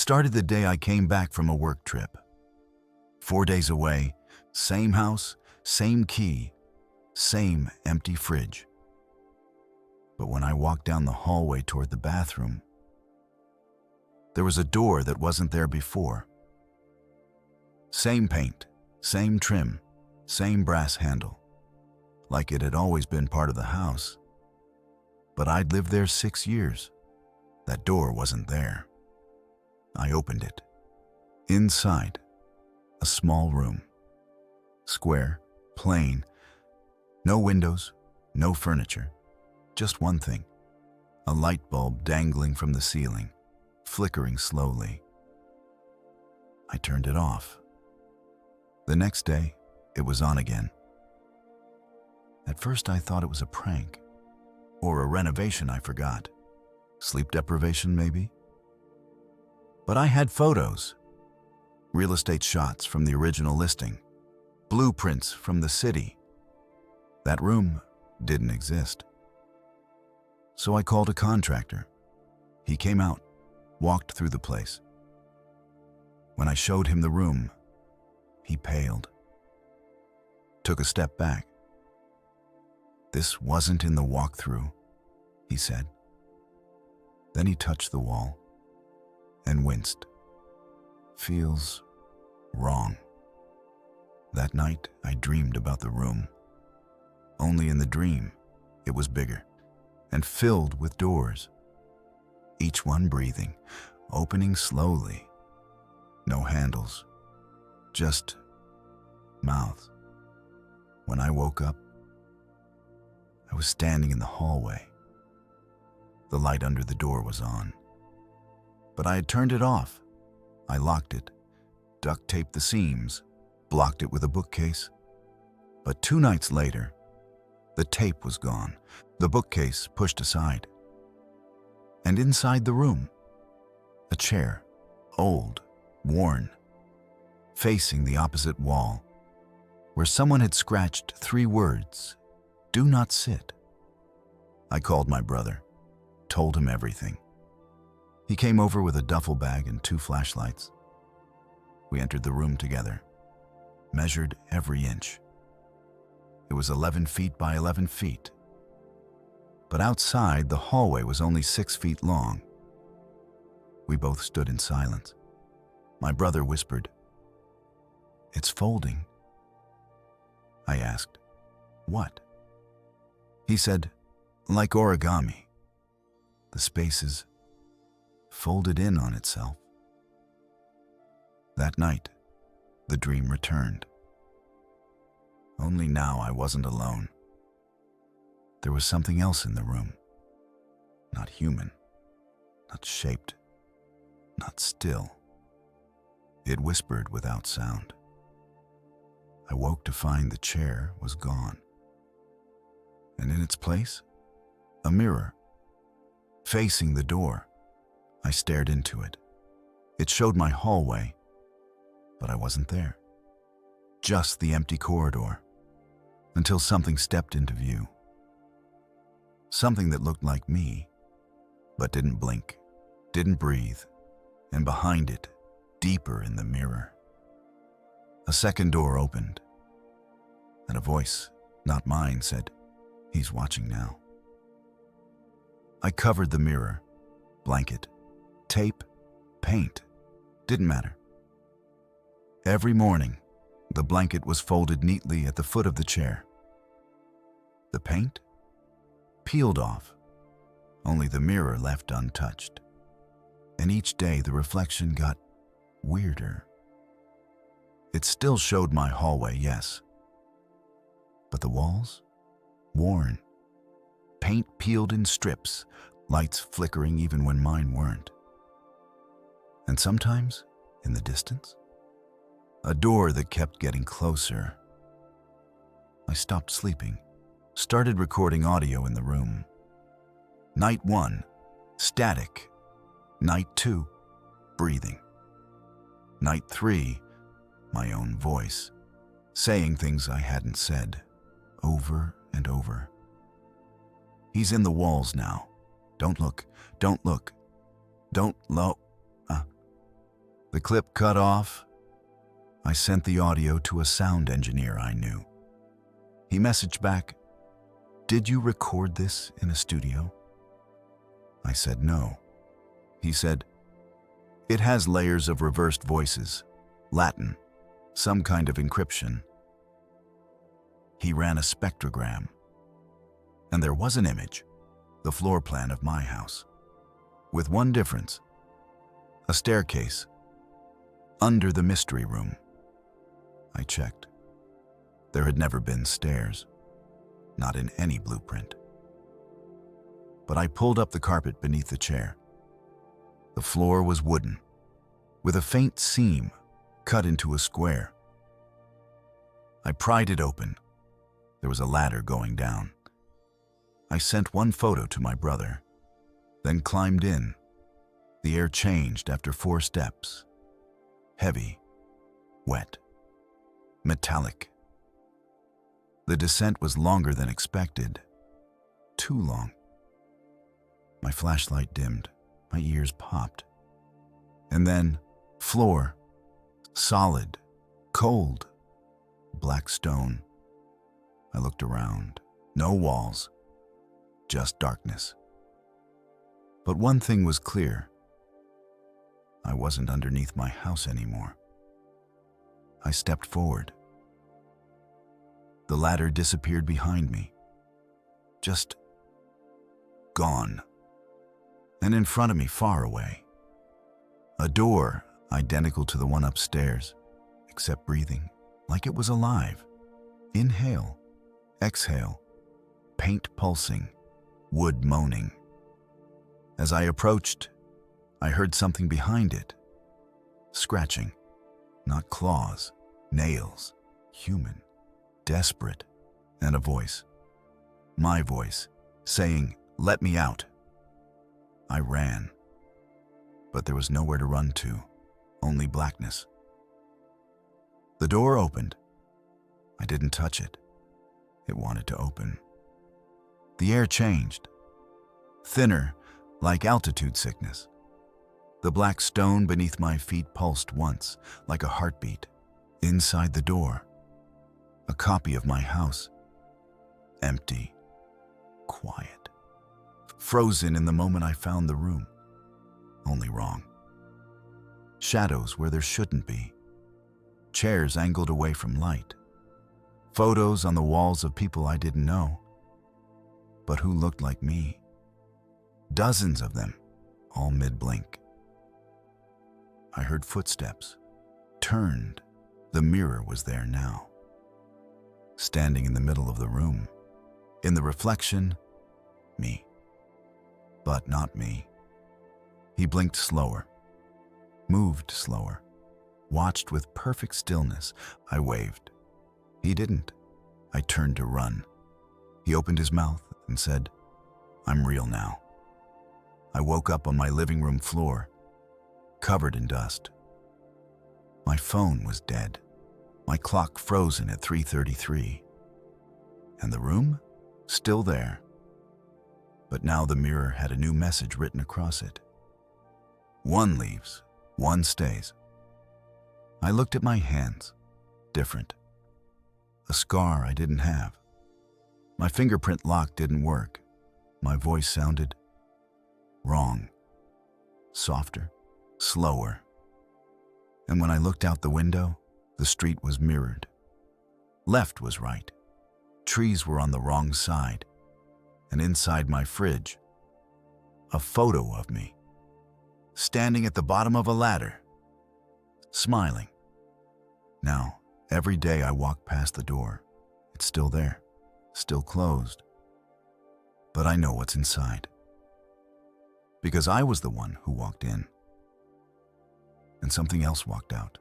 started the day I came back from a work trip. 4 days away, same house, same key, same empty fridge. But when I walked down the hallway toward the bathroom, there was a door that wasn't there before. Same paint, same trim, same brass handle, like it had always been part of the house. But I'd lived there 6 years. That door wasn't there. I opened it. Inside, a small room. Square, plain, no windows, no furniture. Just one thing, a light bulb dangling from the ceiling, flickering slowly. I turned it off. The next day, it was on again. At first, I thought it was a prank, or a renovation I forgot. Sleep deprivation, maybe? But I had photos, real estate shots from the original listing, blueprints from the city. That room didn't exist. So I called a contractor. He came out, walked through the place. When I showed him the room, he paled, took a step back. "This wasn't in the walkthrough," he said. Then he touched the wall and winced. "Feels wrong." That night, I dreamed about the room. Only in the dream, it was bigger and filled with doors, each one breathing, opening slowly. No handles, just mouths. When I woke up, I was standing in the hallway. The light under the door was on, but I had turned it off. I locked it, duct taped the seams, blocked it with a bookcase. But 2 nights later, the tape was gone, the bookcase pushed aside. And inside the room, a chair, old, worn, facing the opposite wall, where someone had scratched 3 words, "Do not sit." I called my brother, told him everything. He came over with a duffel bag and 2 flashlights. We entered the room together, measured every inch. It was 11 feet by 11 feet. But outside, the hallway was only 6 feet long. We both stood in silence. My brother whispered, "It's folding." I asked, "What?" He said, "Like origami. The spaces folded in on itself." That night, the dream returned. Only now I wasn't alone. There was something else in the room. Not human, not shaped, not still. It whispered without sound. I woke to find the chair was gone. And in its place, a mirror. Facing the door, I stared into it. It showed my hallway, but I wasn't there. Just the empty corridor, until something stepped into view. Something that looked like me, but didn't blink, didn't breathe, and behind it, deeper in the mirror, a second door opened, and a voice, not mine, said, "He's watching now." I covered the mirror, blanket, tape, paint, didn't matter. Every morning, the blanket was folded neatly at the foot of the chair. The paint? Peeled off, only the mirror left untouched. And each day the reflection got weirder. It still showed my hallway, yes. But the walls? Worn. Paint peeled in strips, lights flickering even when mine weren't. And sometimes, in the distance, a door that kept getting closer. I stopped sleeping, started recording audio in the room. Night 1, static. Night 2, breathing. Night 3, my own voice, saying things I hadn't said, over and over. "He's in the walls now. Don't look, don't look, don't look." The clip cut off. I sent the audio to a sound engineer I knew. He messaged back, "Did you record this in a studio?" I said no. He said, "It has layers of reversed voices, Latin, some kind of encryption." He ran a spectrogram, and there was an image, the floor plan of my house, with one difference: a staircase under the mystery room. I checked. There had never been stairs, not in any blueprint. But I pulled up the carpet beneath the chair. The floor was wooden, with a faint seam cut into a square. I pried it open. There was a ladder going down. I sent one photo to my brother, then climbed in. The air changed after 4 steps. Heavy, wet, metallic. The descent was longer than expected. Too long. My flashlight dimmed. My ears popped. And then, floor, solid, cold, black stone. I looked around. No walls, just darkness. But one thing was clear. I wasn't underneath my house anymore. I stepped forward. The ladder disappeared behind me. Just gone. And in front of me, far away, a door identical to the one upstairs, except breathing, like it was alive. Inhale, exhale, paint pulsing, wood moaning. As I approached, I heard something behind it. Scratching, not claws, nails, human, desperate, and a voice. My voice, saying, "Let me out." I ran, but there was nowhere to run to, only blackness. The door opened. I didn't touch it. It wanted to open. The air changed, thinner, like altitude sickness. The black stone beneath my feet pulsed once, like a heartbeat. Inside the door, a copy of my house. Empty, quiet. Frozen in the moment I found the room. Only wrong. Shadows where there shouldn't be. Chairs angled away from light. Photos on the walls of people I didn't know, but who looked like me. Dozens of them, all mid-blink. I heard footsteps. Turned. The mirror was there now. Standing in the middle of the room. In the reflection, me. But not me. He blinked slower. Moved slower. Watched with perfect stillness. I waved. He didn't. I turned to run. He opened his mouth and said, "I'm real now." I woke up on my living room floor, covered in dust. My phone was dead. My clock frozen at 3:33. And the room? Still there. But now the mirror had a new message written across it. One leaves, one stays. I looked at my hands. Different. A scar I didn't have. My fingerprint lock didn't work. My voice sounded wrong. Softer, slower. And when I looked out the window, the street was mirrored. Left was right. Trees were on the wrong side. And inside my fridge, a photo of me, standing at the bottom of a ladder, smiling. Now, every day I walk past the door, it's still there, still closed. But I know what's inside. Because I was the one who walked in. And something else walked out.